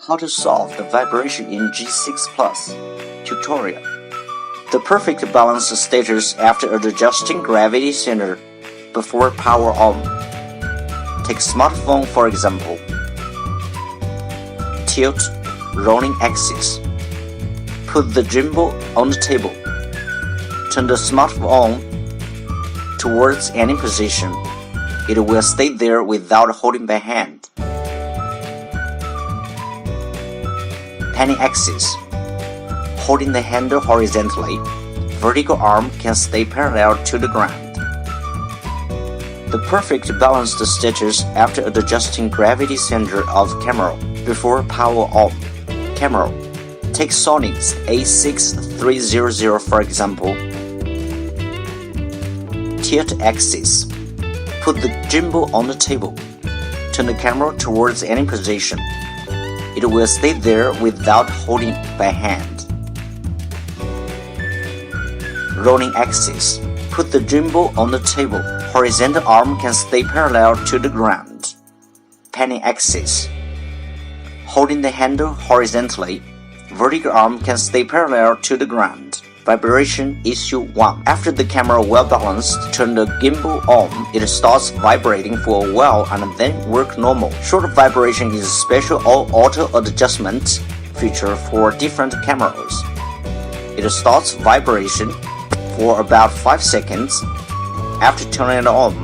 How to solve the vibration in G6 Plus tutorial. The perfect balance status after adjusting gravity center before power on. Take smartphone for example. Tilt rolling axis. Put the gimbal on the table. Turn the smartphone towards any position. It will stay there without holding by hand. Panning axis. Holding the handle horizontally, vertical arm can stay parallel to the ground. The perfect balanced status after adjusting gravity center of camera before power on. Camera. Take Sony's A6300 for example. Tilt axis. Put the gimbal on the table. Turn the camera towards any position. It will stay there without holding by hand. Rolling axis. Put the gimbal on the table. Horizontal arm can stay parallel to the ground. Panning axis. Holding the handle horizontally, vertical arm can stay parallel to the ground. Vibration issue 1. After the camera well balanced, turn the gimbal on. It starts vibrating for a while and then work normal. Short vibration is a special auto adjustment feature for different cameras. It starts vibration for about 5 seconds after turning it on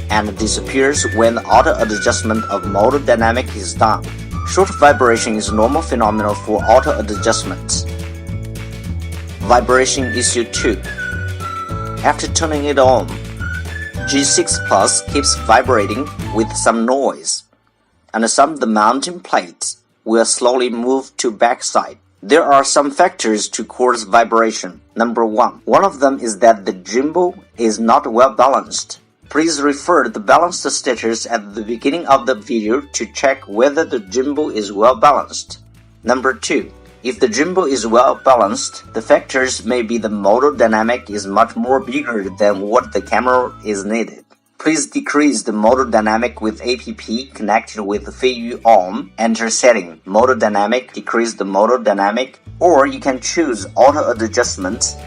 and disappears when the auto adjustment of motor dynamic is done. Short vibration is a normal phenomenon for auto adjustments. Vibration issue 2. After turning it on, G6 Plus keeps vibrating with some noise, and some of the mounting plates will slowly move to backside. There are some factors to cause vibration. Number 1. One of them is that the gimbal is not well balanced. Please refer to the balanced status at the beginning of the video to check whether the gimbal is well balanced. Number 2. If the gimbal is well balanced, the factors may be the motor dynamic is much more bigger than what the camera is needed. Please decrease the motor dynamic with app connected with FeiyuTech. Enter setting, motor dynamic, decrease the motor dynamic, or you can choose auto adjustment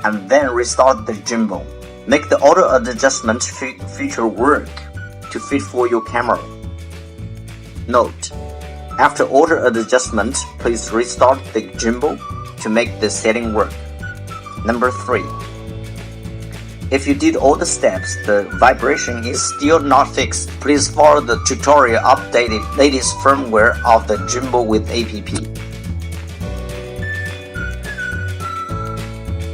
and then restart the gimbal. Make the auto adjustment feature work to fit for your camera. Note: after auto adjustment, please restart the gimbal to make the setting work. Number 3. If you did all the steps, the vibration is still not fixed, please follow the tutorial updated latest firmware of the gimbal with app.